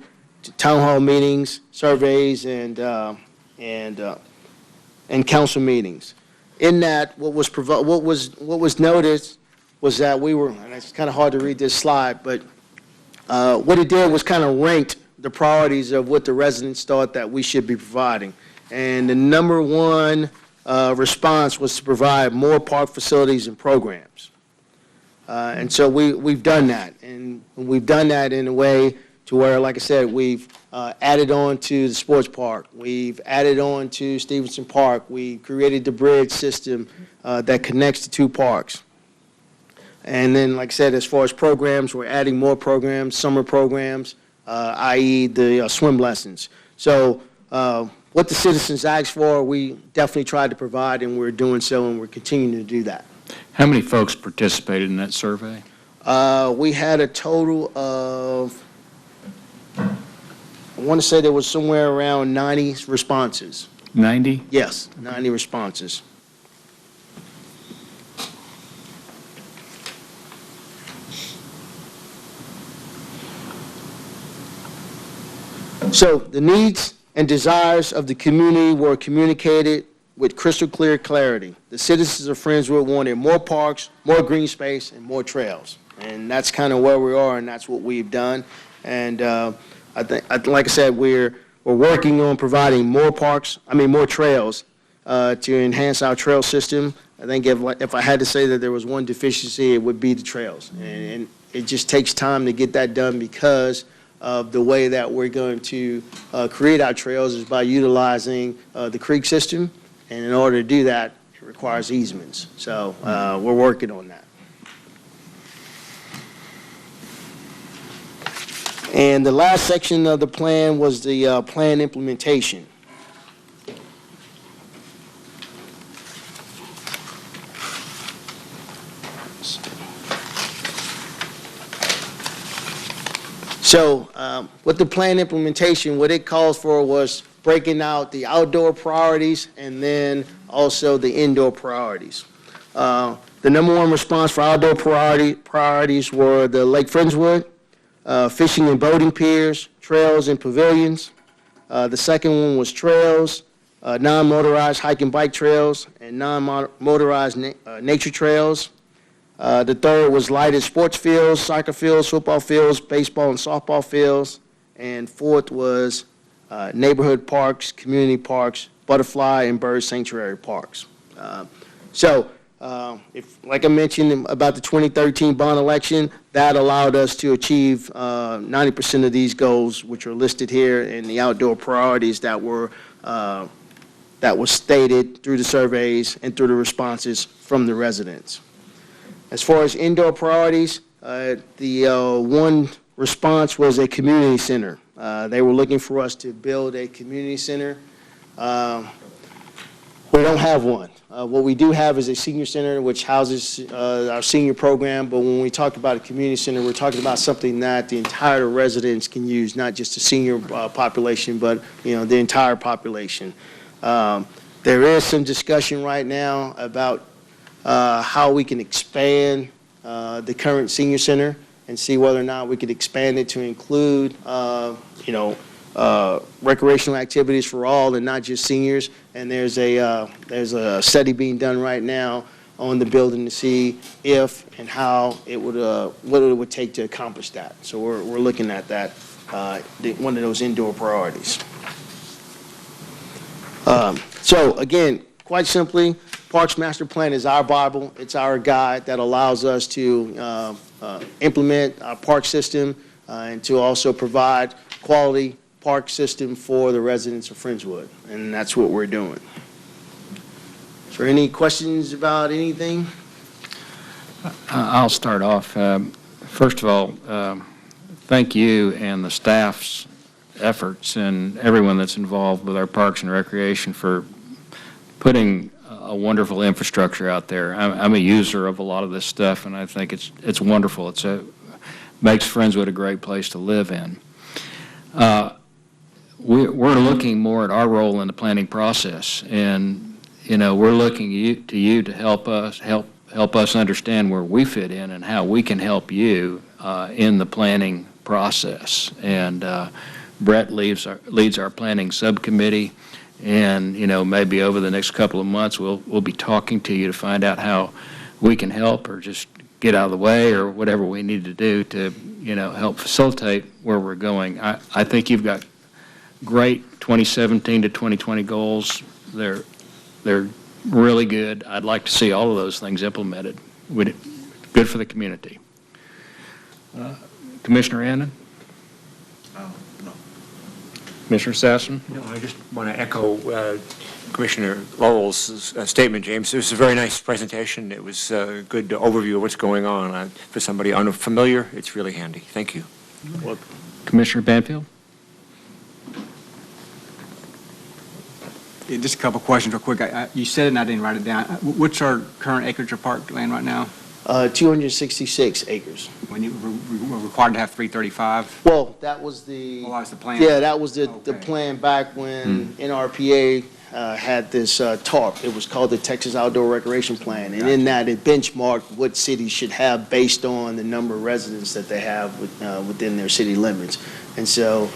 town hall meetings, surveys, and council meetings. In that, what was noticed was that we were, and it's kind of hard to read this slide, but what it did was kind of ranked the priorities of what the residents thought that we should be providing. And the number one response was to provide more park facilities and programs. And so we've done that. And we've done that in a way to where, like I said, we've added on to the sports park. We've added on to Stevenson Park. We created the bridge system that connects the two parks. And then, like I said, as far as programs, we're adding more programs, summer programs, i.e. the swim lessons. So what the citizens asked for, we definitely tried to provide, and we're doing so, and we're continuing to do that. How many folks participated in that survey? We had a total of, I want to say there was somewhere around 90 responses. 90? Yes, 90 responses. So the needs and desires of the community were communicated with crystal clear clarity. The citizens of Friendswood wanted more parks, more green space, and more trails. And that's kind of where we are, and that's what we've done. And I think, like I said, we're working on providing more more trails to enhance our trail system. I think if I had to say that there was one deficiency, it would be the trails. And it just takes time to get that done because of the way that we're going to create our trails is by utilizing the creek system. And in order to do that, it requires easements. So we're working on that. And the last section of the plan was the plan implementation. So with the plan implementation, what it calls for was breaking out the outdoor priorities and then also the indoor priorities. The number one response for outdoor priorities were the Lake Friendswood, fishing and boating piers, trails and pavilions, The second one was trails, non-motorized hike and bike trails, and non-motorized nature trails. The third was lighted sports fields, soccer fields, football fields, baseball and softball fields. And fourth was neighborhood parks, community parks, butterfly and bird sanctuary parks. Like I mentioned about the 2013 bond election, that allowed us to achieve 90% of these goals, which are listed here in the outdoor priorities that were stated through the surveys and through the responses from the residents. As far as indoor priorities, the one response was a community center. They were looking for us to build a community center. We don't have one. What we do have is a senior center which houses our senior program, but when we talk about a community center, we're talking about something that the entire residents can use, not just the senior population, but the entire population. There is some discussion right now about how we can expand the current senior center and see whether or not we could expand it to include, recreational activities for all and not just seniors. And there's a study being done right now on the building to see if and how it would, what it would take to accomplish that. So we're looking at that, one of those indoor priorities. So again, quite simply, Parks Master Plan is our Bible. It's our guide that allows us to implement our park system and to also provide quality park system for the residents of Friendswood, and that's what we're doing. Is there any questions about anything? I'll start off. First of all, thank you and the staff's efforts and everyone that's involved with our Parks and Recreation for putting a wonderful infrastructure out there. I'm a user of a lot of this stuff, and I think it's wonderful. Makes Friendswood a great place to live in. We're looking more at our role in the planning process, and we're looking to you to help us understand where we fit in and how we can help you in the planning process. And Brett leads our planning subcommittee, and maybe over the next couple of months we'll be talking to you to find out how we can help or just get out of the way or whatever we need to do to help facilitate where we're going. I think you've got great 2017 to 2020 goals. They're really good. I'd like to see all of those things implemented. Good for the community. Commissioner Annan? No. Commissioner Sassen? No, I just want to echo Commissioner Lowell's statement, James. It was a very nice presentation. It was a good overview of what's going on. For somebody unfamiliar, it's really handy. Thank you. Commissioner Banfield? Yeah, just a couple questions real quick. You said it and I didn't write it down. What's our current acreage of park land right now? 266 acres. When you were required to have 335? Well, that was the... Well, that was the plan? Yeah, that was the Okay. plan back when NRPA had this TARP. It was called the Texas Outdoor Recreation Plan. And in that, it benchmarked what cities should have based on the number of residents that they have within their city limits. And so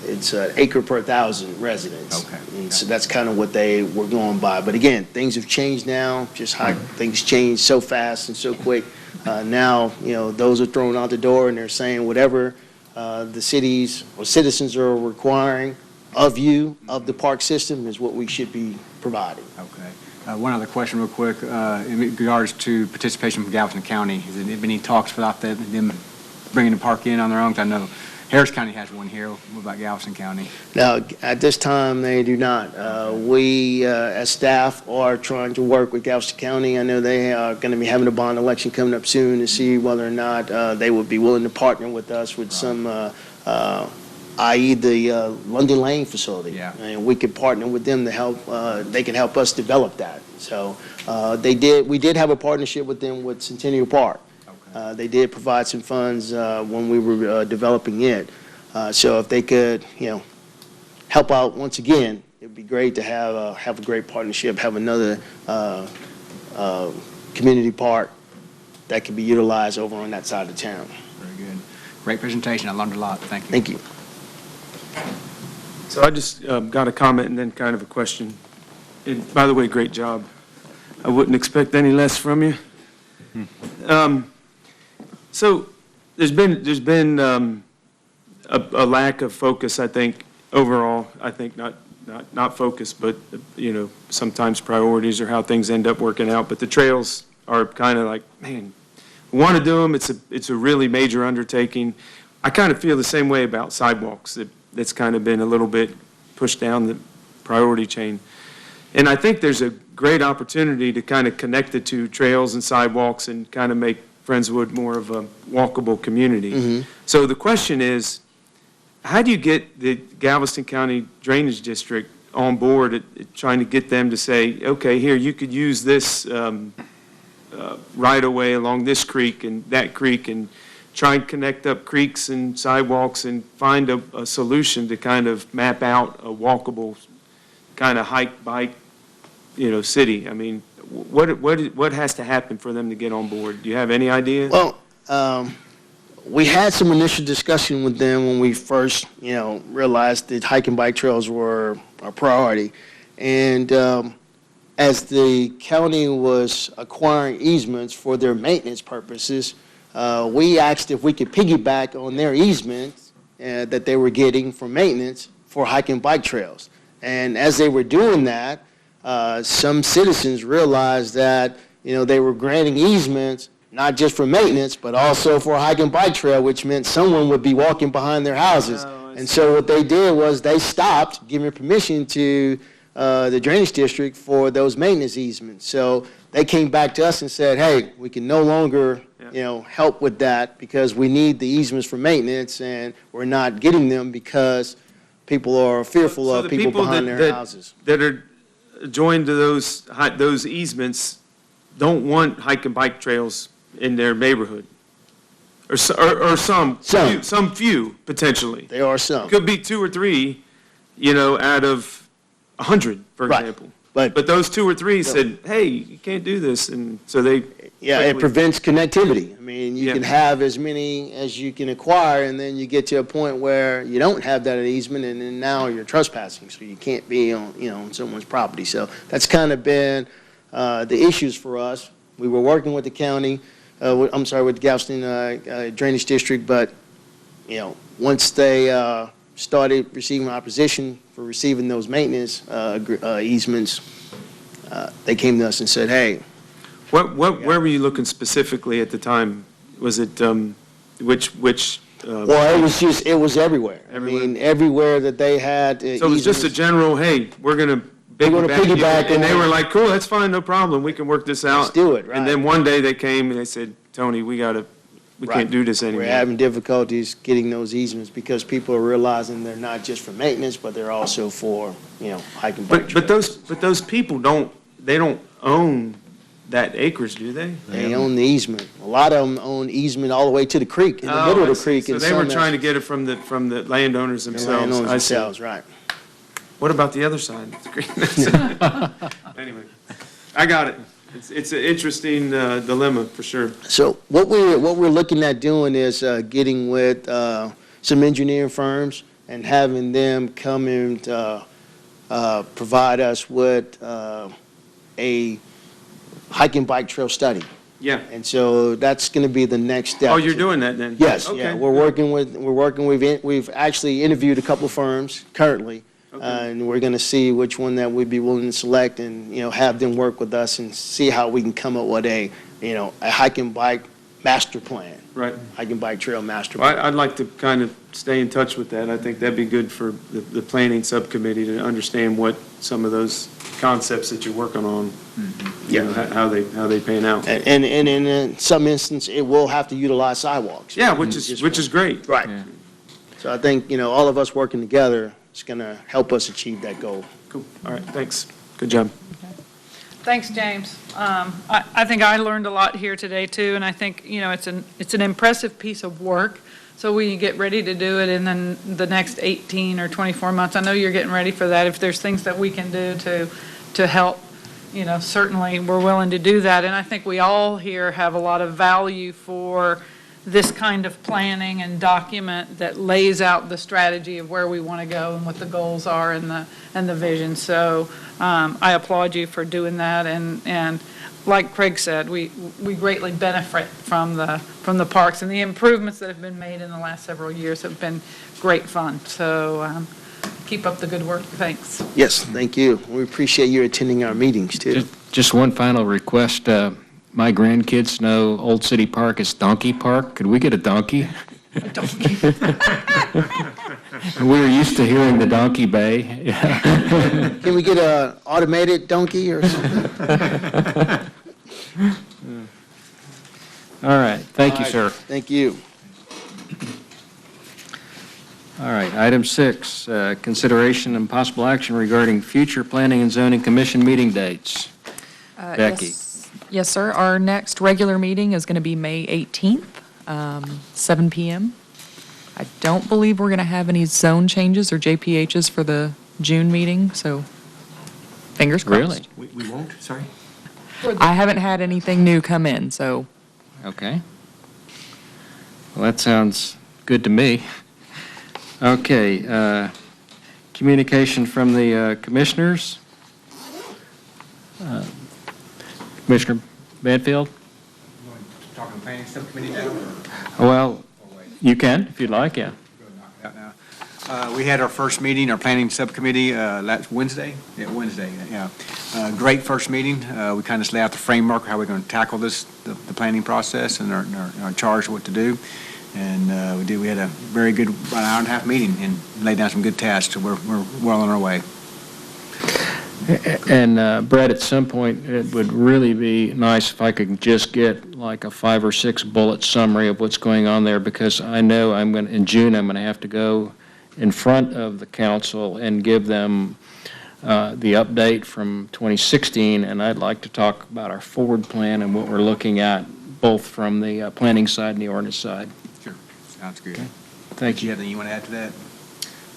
it's an acre per 1,000 residents. Okay. And so that's kind of what they were going by. But again, things have changed now, just how things change so fast and so quick. Now, those are thrown out the door and they're saying whatever the cities or citizens are requiring of you, of the park system, is what we should be providing. Okay. One other question real quick. In regards to participation from Galveston County, has there been any talks about them bringing the park in on their own? 'Cause I know Harris County has one here. What about Galveston County? Now, at this time, they do not. We, as staff, are trying to work with Galveston County. I know they are going to be having a bond election coming up soon to see whether or not they would be willing to partner with us with some, i.e. the London Lane facility. Yeah. And we could partner with them to help, they can help us develop that. So we did have a partnership with them with Centennial Park. They did provide some funds when we were developing it. So if they could, help out once again, it'd be great to have a great partnership, have another community park that could be utilized over on that side of town. Very good. Great presentation. I learned a lot. Thank you. Thank you. So I just got a comment and then kind of a question. And by the way, great job. I wouldn't expect any less from you. So there's been a lack of focus, I think, overall. I think not focus, but, you know, sometimes priorities or how things end up working out. But the trails are kind of like, man, we want to do them. It's a really major undertaking. I kind of feel the same way about sidewalks. That's kind of been a little bit pushed down the priority chain. And I think there's a great opportunity to kind of connect the two, trails and sidewalks, and kind of make Friendswood more of a walkable community. So the question is, how do you get the Galveston County Drainage District on board at trying to get them to say, okay, here, you could use this right-of-way along this creek and that creek, and try and connect up creeks and sidewalks and find a solution to kind of map out a walkable kind of hike, bike, you know, city? I mean, what has to happen for them to get on board? Do you have any idea? Well, we had some initial discussion with them when we first, you know, realized that hike and bike trails were a priority. And as the county was acquiring easements for their maintenance purposes, we asked if we could piggyback on their easements that they were getting for maintenance for hike and bike trails. And as they were doing that, some citizens realized that, you know, they were granting easements not just for maintenance, but also for a hike and bike trail, which meant someone would be walking behind their houses. And so what they did was they stopped giving permission to the drainage district for those maintenance easements. So they came back to us and said, hey, we can no longer, you know, help with that because we need the easements for maintenance, and we're not getting them because people are fearful of people behind their houses. That are joined to those easements don't want hike and bike trails in their neighborhood, or some few potentially. There are some. Could be 2 or 3, you know, out of 100, for example. But those 2 or 3 said, hey, you can't do this, and so they. Yeah, it prevents connectivity. I mean, you can have as many as you can acquire, and then you get to a point where you don't have that easement, and then now you're trespassing, so you can't be on, you know, on someone's property. So that's kind of been the issues for us. We were working with the county, with the Galveston Drainage District, but, you know, once they started receiving opposition for receiving those maintenance easements, they came to us and said, hey. Where were you looking specifically at the time? Was it, which? Well, it was everywhere. I mean, everywhere that they had. So it was just a general, hey, we're going to piggyback. And they were like, cool, that's fine, no problem. We can work this out. Let's do it, right. And then one day they came and they said, Tony, we can't do this anymore. We're having difficulties getting those easements because people are realizing they're not just for maintenance, but they're also for, you know, hiking bike trails. But those people don't own that acres, do they? They own the easement. A lot of them own easement all the way to the creek, in the middle of the creek. So they were trying to get it from the landowners themselves. The landowners themselves, right. What about the other side? Anyway, I got it. It's an interesting dilemma for sure. So what we're looking at doing is getting with some engineering firms and having them come and provide us with a hike and bike trail study. Yeah. And so that's going to be the next step. Oh, you're doing that then? Yes. Okay. Yeah. We've actually interviewed a couple of firms currently, and we're going to see which one that we'd be willing to select, and, you know, have them work with us and see how we can come up with a hike and bike master plan. Right. Hike and bike trail master plan. Well, I'd like to kind of stay in touch with that. I think that'd be good for the planning subcommittee to understand what some of those concepts that you're working on, you know, how they pan out. And in some instance, it will have to utilize sidewalks. Yeah, which is great. Right. Yeah. So I think, you know, all of us working together is going to help us achieve that goal. Cool. All right. Thanks. Good job. Thanks, James. I think I learned a lot here today, too, and I think, you know, it's an impressive piece of work. So we get ready to do it in the next 18 or 24 months. I know you're getting ready for that. If there's things that we can do to help, you know, certainly we're willing to do that. And I think we all here have a lot of value for this kind of planning and document that lays out the strategy of where we want to go and what the goals are and the vision. So I applaud you for doing that, and like Craig said, we greatly benefit from the parks, and the improvements that have been made in the last several years have been great fun. So keep up the good work. Thanks. Yes, thank you. We appreciate you attending our meetings, too. Just one final request. My grandkids know Old City Park is Donkey Park. Could we get a donkey? A donkey. We're used to hearing the donkey bay. Can we get an automated donkey or something? All right, thank you, sir. Thank you. All right, item 6, consideration and possible action regarding future Planning and Zoning Commission meeting dates. Becky. Yes, sir. Our next regular meeting is going to be May 18th, 7 PM. I don't believe we're going to have any zone changes or JPHs for the June meeting, so fingers crossed. Really? We won't, sorry? I haven't had anything new come in, so Okay. Well, that sounds good to me. Okay, communication from the commissioners. Commissioner Banfield? Talking planning subcommittee now? Well, you can, if you'd like, yeah. Out now. We had our first meeting, our planning subcommittee, last Wednesday? Yeah, Wednesday, yeah. Great first meeting. We kind of laid out the framework, how we're going to tackle this, the planning process and our charge of what to do. And we had a very good, about an hour and a half meeting and laid down some good tasks, so we're well on our way. And Brett, at some point, it would really be nice if I could just get like a 5 or 6 bullet summary of what's going on there, because I know in June, I'm going to have to go in front of the council and give them the update from 2016, and I'd like to talk about our forward plan and what we're looking at, both from the planning side and the ordinance side. Sure, sounds good. Okay. Thank Do you you. have anything you want to add to that?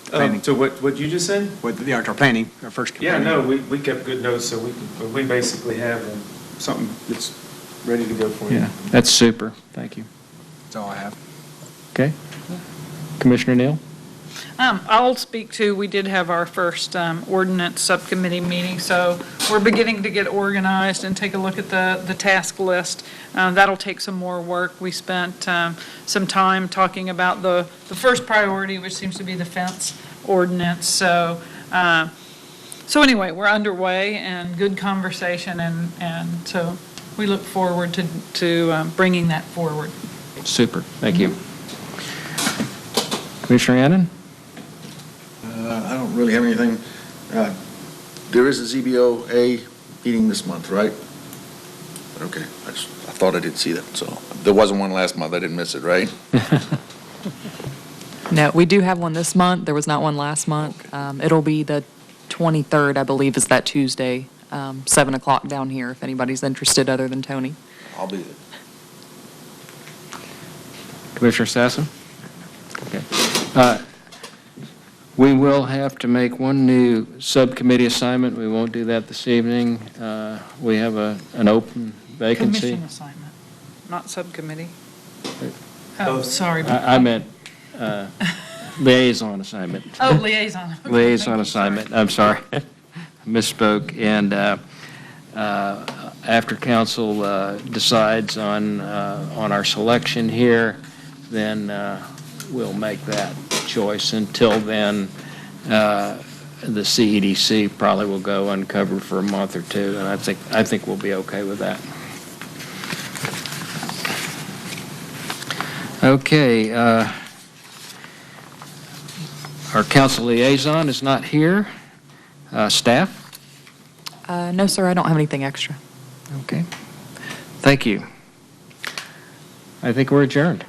Planning. So what you just said? With our planning, our first. Yeah, no, we kept good notes, so we basically have something that's ready to go for you. Yeah, that's super. Thank you. That's all I have. Okay. Commissioner Neal? I'll speak to, we did have our first ordinance subcommittee meeting, so we're beginning to get organized and take a look at the task list. That'll take some more work. We spent some time talking about the first priority, which seems to be the fence ordinance. So anyway, we're underway and good conversation, and so we look forward to bringing that forward. Super. Thank you. Commissioner Annan? I don't really have anything. There is a ZBOA meeting this month, right? Okay, I thought I did see that, so there wasn't one last month, I didn't miss it, right? no, we do have one this month. There was not one last month. It'll be the 23rd, I believe, is that Tuesday, 7 o'clock down here, if anybody's interested other than Tony. I'll be there. Commissioner Sassen? Okay. We will have to make one new subcommittee assignment. We won't do that this evening. We have an open vacancy. Commission assignment, not subcommittee. Oh, sorry. I meant liaison assignment. Oh, liaison. Okay, Liaison thank you. assignment. I'm sorry. Misspoke. And after council decides on our selection here, then we'll make that choice. Until then, the CEDC probably will go uncovered for a month or two, and I think we'll be okay with that. Okay, our council liaison is not here. Staff? No, sir, I don't have anything extra. Okay. Thank you. I think we're adjourned.